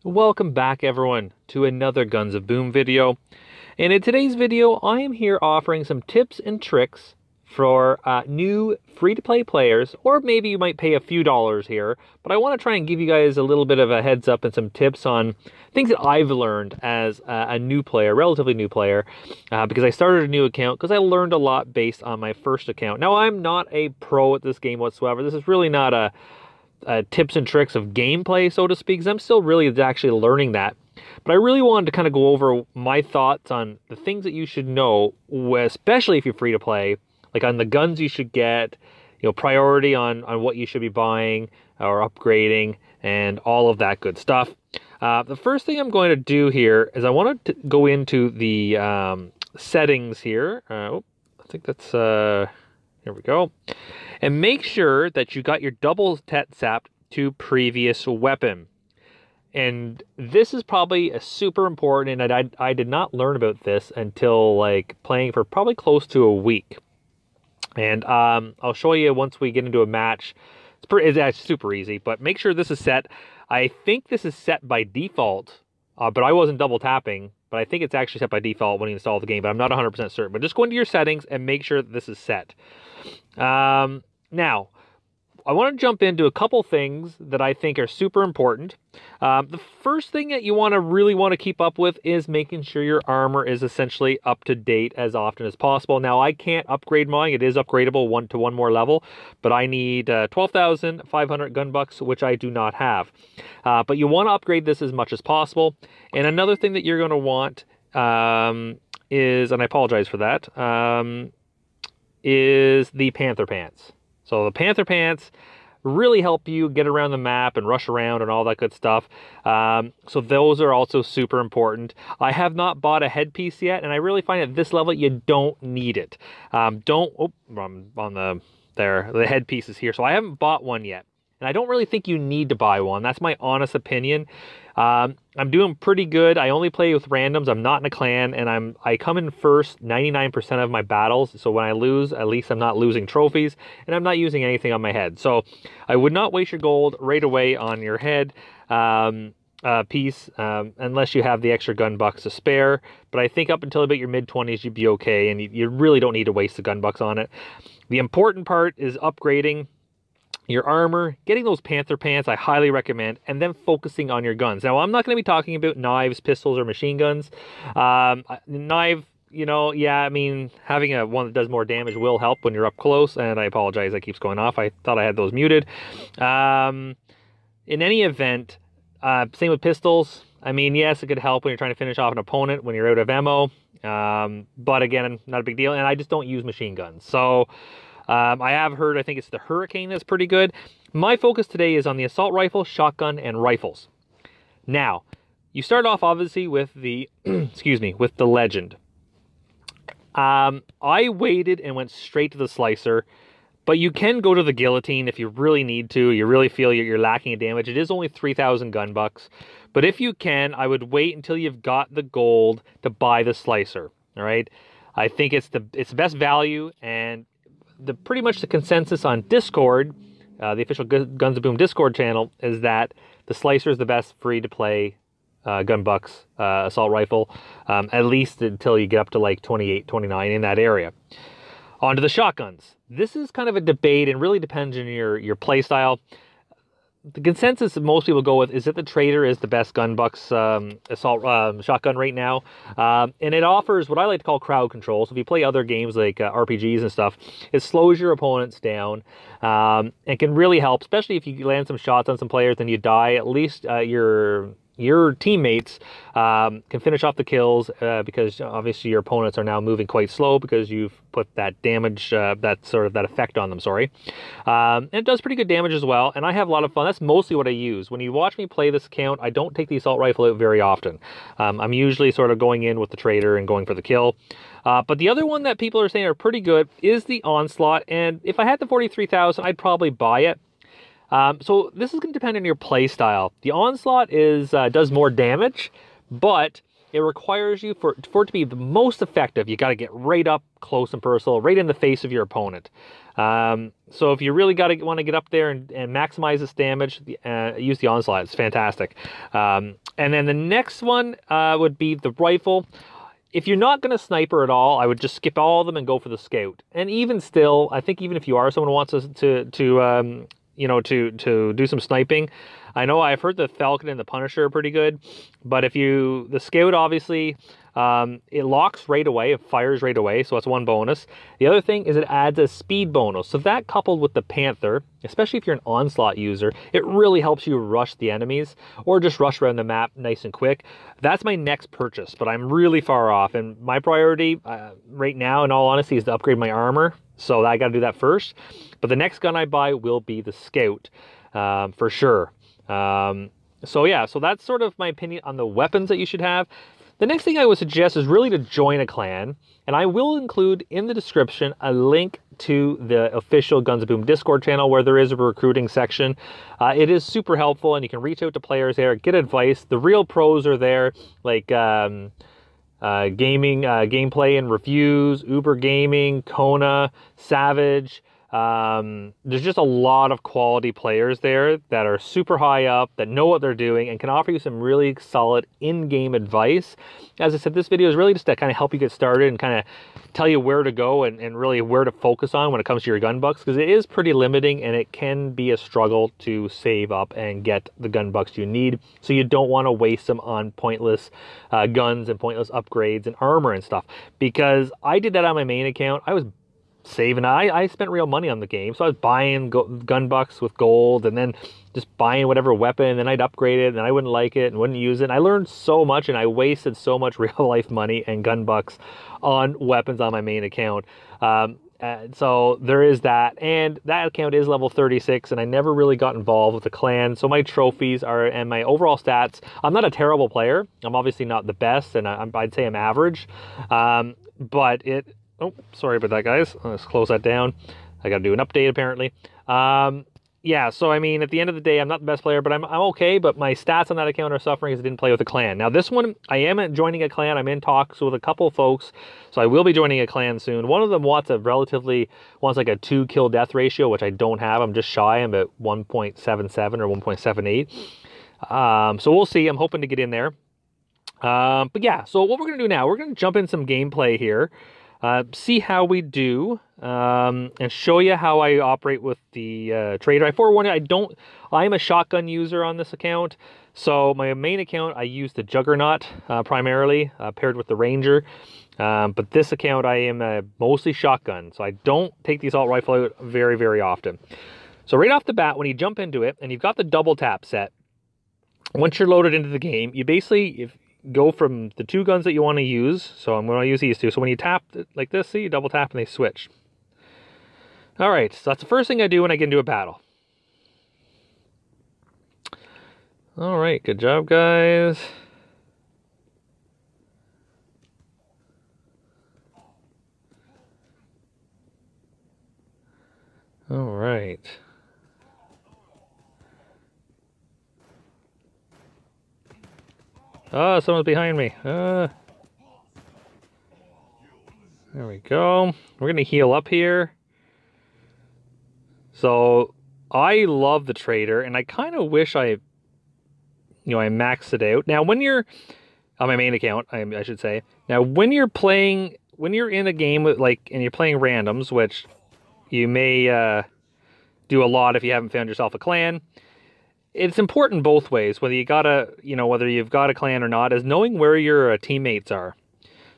Welcome back everyone to another Guns of Boom video. And in today's video, I am here offering some tips and tricks for new free-to-play players, or maybe you might pay a few dollars here, but I want to try and give you guys a little bit of a heads up and some tips on things that I've learned as a new player, relatively new player, because I started a new account because I learned a lot based on my first account. Now, I'm not a pro at this game whatsoever. This is really not a tips and tricks of gameplay, so to speak, because I'm still really actually learning that. But I really wanted to kind of go over my thoughts on the things that you should know, especially if you're free to play, like on the guns you should get, priority on what you should be buying or upgrading, and all of that good stuff. The first thing I'm going to do here is I want to go into the settings here. I think that's, here we go. And make sure that you got your double tap to previous weapon. And this is probably a super important, and I did not learn about this until like playing for probably close to a week. And I'll show you once we get into a match. It's actually super easy, but make sure this is set. I think this is set by default, but I wasn't double tapping. But I think it's actually set by default when you install the game, but I'm not 100% certain. But just go into your settings and make sure that this is set. Now, I want to jump into a couple things that I think are super important. The first thing that you really want to keep up with is making sure your armor is essentially up to date as often as possible. Now, I can't upgrade mine. It is upgradable one more level, but I need 12,500 gun bucks, which I do not have. But you want to upgrade this as much as possible. And another thing that you're going to want is, and I apologize for that, is the Panther Pants. So the Panther Pants really help you get around the map and rush around and all that good stuff. So those are also super important. I have not bought a headpiece yet, and I really find at this level you don't need it. I'm on the headpiece is here. So I haven't bought one yet. And I don't really think you need to buy one. That's my honest opinion. I'm doing pretty good. I only play with randoms. I'm not in a clan, and I come in first 99% of my battles. So when I lose, at least I'm not losing trophies, and I'm not using anything on my head. So I would not waste your gold right away on your head piece, unless you have the extra gun bucks to spare. But I think up until about your mid-20s, you'd be okay, and you really don't need to waste the gun bucks on it. The important part is upgrading your armor, getting those Panther Pants, I highly recommend, and then focusing on your guns. Now, I'm not going to be talking about knives, pistols, or machine guns. Knife, yeah, I mean, having one that does more damage will help when you're up close, and I apologize, that keeps going off. I thought I had those muted. In any event, same with pistols. I mean, yes, it could help when you're trying to finish off an opponent when you're out of ammo, but again, not a big deal, and I just don't use machine guns. So I have heard, I think it's the Hurricane that's pretty good. My focus today is on the assault rifle, shotgun, and rifles. Now, you start off obviously with the, with the Legend. I waited and went straight to the Slicer, but you can go to the Guillotine if you really need to. You really feel you're lacking in damage. It is only 3,000 gun bucks, but if you can, I would wait until you've got the gold to buy the Slicer. All right, I think it's the best value, and pretty much the consensus on Discord, the official Guns of Boom Discord channel, is that the Slicer is the best free-to-play gun bucks assault rifle, at least until you get up to like 28, 29 in that area. On to the shotguns. This is kind of a debate and really depends on your play style. The consensus that most people go with is that the Trader is the best gun bucks assault shotgun right now, and it offers what I like to call crowd control. So if you play other games like RPGs and stuff, it slows your opponents down and can really help, especially if you land some shots on some players and you die. At least your teammates can finish off the kills because obviously your opponents are now moving quite slow because you've put that damage, that effect on them, and it does pretty good damage as well, and I have a lot of fun. That's mostly what I use. When you watch me play this account, I don't take the assault rifle out very often. I'm usually sort of going in with the Trader and going for the kill. But the other one that people are saying are pretty good is the Onslaught, and if I had the 43,000, I'd probably buy it. So this is going to depend on your play style. The Onslaught does more damage, but it requires you, for it to be the most effective, you got to get right up close and personal, right in the face of your opponent. So if you really want to get up there and maximize this damage, use the Onslaught. It's fantastic. And then the next one would be the rifle. If you're not going to sniper at all, I would just skip all of them and go for the scout. And even still, I think even if you are someone who wants to do some sniping, I know I've heard the Falcon and the Punisher are pretty good, but the scout obviously, it locks right away, it fires right away, so that's one bonus. The other thing is it adds a speed bonus. So that coupled with the Panther, especially if you're an Onslaught user, it really helps you rush the enemies or just rush around the map nice and quick. That's my next purchase, but I'm really far off, and my priority right now, in all honesty, is to upgrade my armor. So I got to do that first. But the next gun I buy will be the Scout, for sure. So yeah, so that's sort of my opinion on the weapons that you should have. The next thing I would suggest is really to join a clan, and I will include in the description a link to the official Guns of Boom Discord channel where there is a recruiting section. It is super helpful, and you can reach out to players there, get advice. The real pros are there, like gaming, gameplay and reviews, Uber Gaming, Kona, Savage. There's just a lot of quality players there that are super high up, that know what they're doing, and can offer you some really solid in-game advice. As I said, this video is really just to kind of help you get started and kind of tell you where to go and really where to focus on when it comes to your gun bucks, because it is pretty limiting and it can be a struggle to save up and get the gun bucks you need. So you don't want to waste them on pointless guns and pointless upgrades and armor and stuff, because I did that on my main account. I was saving. I spent real money on the game, so I was buying gun bucks with gold and then just buying whatever weapon, and then I'd upgrade it and then I wouldn't like it and wouldn't use it. And I learned so much, and I wasted so much real life money and gun bucks on weapons on my main account. So there is that, and that account is level 36, and I never really got involved with the clan, so my trophies and my overall stats, I'm not a terrible player. I'm obviously not the best, and I'd say I'm average, but oh, sorry about that, guys. Let's close that down. I got to do an update, apparently. Yeah, so I mean, at the end of the day, I'm not the best player, but I'm okay, but my stats on that account are suffering as I didn't play with a clan. Now, this one, I am joining a clan. I'm in talks with a couple of folks, so I will be joining a clan soon. One of them wants like a 2 kill death ratio, which I don't have. I'm just shy. I'm at 1.77 or 1.78. So we'll see. I'm hoping to get in there. But yeah, so what we're going to do now, we're going to jump in some gameplay here. See how we do, and show you how I operate with the trader. I forewarn you, I'm a shotgun user on this account, so my main account I use the Juggernaut primarily, paired with the Ranger, but this account I am mostly shotgun, so I don't take the assault rifle out very, very often. So right off the bat, when you jump into it, and you've got the double tap set, once you're loaded into the game, you basically, go from the 2 guns that you want to use. So I'm going to use these 2. So when you tap like this, see, you double tap and they switch. All right, so that's the first thing I do when I get into a battle. All right, good job, guys. All right. Oh, someone's behind me. There we go. We're going to heal up here. So, I love the trader, and I kind of wish I maxed it out. Now, when you're on my main account, I should say. Now, when you're in a game with, and you're playing randoms, which you may do a lot if you haven't found yourself a clan, it's important both ways, whether you've got a clan or not, is knowing where your teammates are.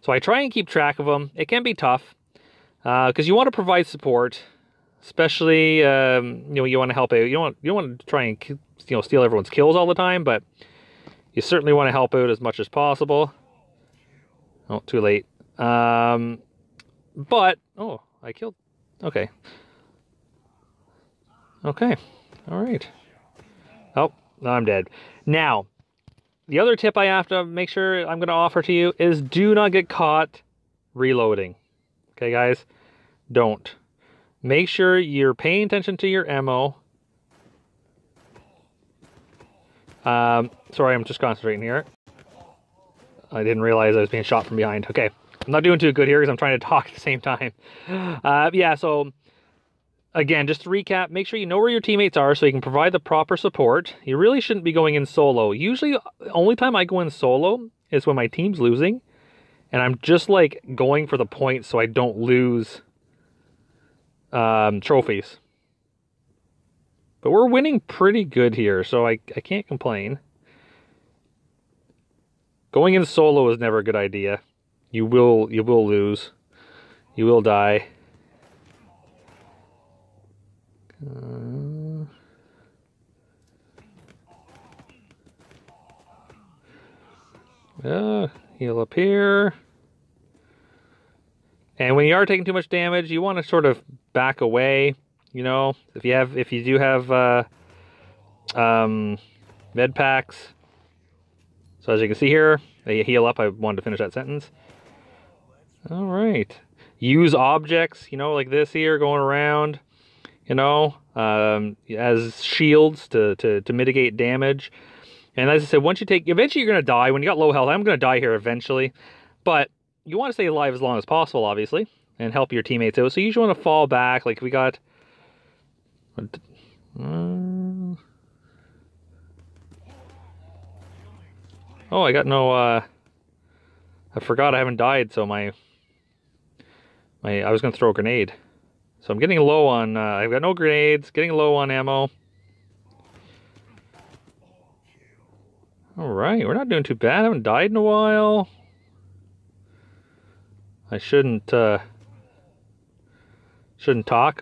So I try and keep track of them. It can be tough, because you want to provide support, especially, you want to help out. You don't want to try and, steal everyone's kills all the time, but you certainly want to help out as much as possible. Oh, too late. But, oh, I killed, okay. Okay, all right. Oh, no, I'm dead. Now, the other tip I have to make sure I'm going to offer to you is do not get caught reloading. Okay, guys? Don't. Make sure you're paying attention to your ammo. Sorry, I'm just concentrating here. I didn't realize I was being shot from behind. Okay, I'm not doing too good here because I'm trying to talk at the same time. Yeah, so again, just to recap, make sure you know where your teammates are so you can provide the proper support. You really shouldn't be going in solo. Usually, the only time I go in solo is when my team's losing, and I'm just like going for the points so I don't lose trophies. But we're winning pretty good here, so I can't complain. Going in solo is never a good idea. You will lose. You will die. Heal up here. And when you are taking too much damage, you want to sort of back away. You know, if you do have med packs. So as you can see here, they heal up. I wanted to finish that sentence. All right. Use objects, you know, like this here going around, you know, as shields to mitigate damage. And as I said, eventually you're going to die. When you got low health, I'm going to die here eventually. But you want to stay alive as long as possible, obviously, and help your teammates out. So you usually want to fall back. Like we got... Oh, I got no... I forgot I haven't died, so I was going to throw a grenade. So I'm getting low on... I've got no grenades, getting low on ammo. Alright, we're not doing too bad. I haven't died in a while. I shouldn't talk.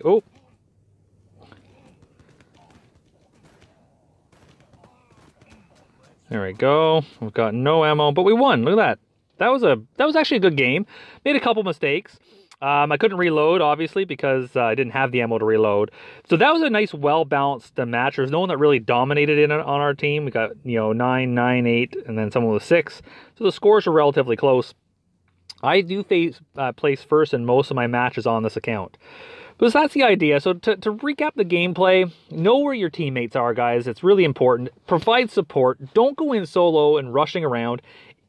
Oh. There we go. We've got no ammo, but we won. Look at that. That was actually a good game. Made a couple mistakes. I couldn't reload, obviously, because I didn't have the ammo to reload. So that was a nice, well-balanced match. There was no one that really dominated on our team. We got, 9, 9, 8, and then someone with 6. So the scores are relatively close. I do place first in most of my matches on this account. But that's the idea. So to recap the gameplay, know where your teammates are, guys. It's really important. Provide support. Don't go in solo and rushing around.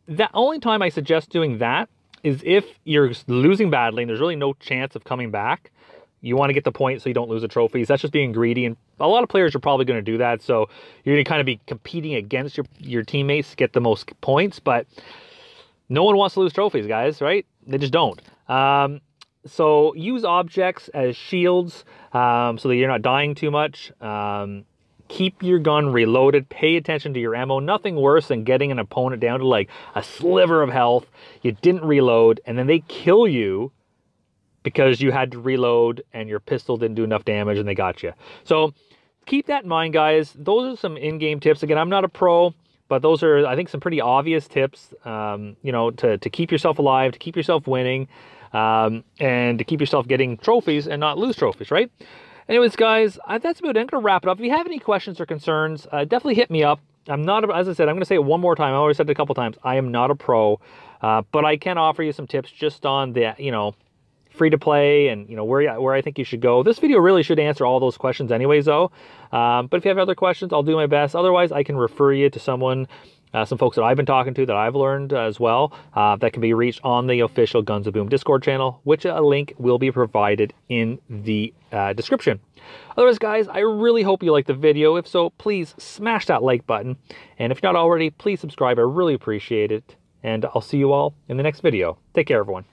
The only time I suggest doing that is if you're losing badly and there's really no chance of coming back. You want to get the point so you don't lose the trophies. That's just being greedy, and a lot of players are probably going to do that. So you're going to kind of be competing against your teammates to get the most points, but no one wants to lose trophies, guys, right? They just don't. So use objects as shields so that you're not dying too much. Keep your gun reloaded. Pay attention to your ammo. Nothing worse than getting an opponent down to like a sliver of health. You didn't reload, and then they kill you because you had to reload and your pistol didn't do enough damage and they got you. So keep that in mind, guys. Those are some in-game tips. Again, I'm not a pro, but those are, I think, some pretty obvious tips, to keep yourself alive, to keep yourself winning, and to keep yourself getting trophies and not lose trophies, right? Anyways, guys, that's about it. I'm going to wrap it up. If you have any questions or concerns, definitely hit me up. I'm not, as I said, I'm going to say it one more time. I already said it a couple times. I am not a pro, but I can offer you some tips just on the, free to play and, where I think you should go. This video really should answer all those questions anyways, though. But if you have other questions, I'll do my best. Otherwise, I can refer you to some folks that I've been talking to that I've learned as well, that can be reached on the official Guns of Boom Discord channel, which a link will be provided in the description. Otherwise, guys, I really hope you liked the video. If so, please smash that like button. And if you're not already, please subscribe. I really appreciate it. And I'll see you all in the next video. Take care, everyone.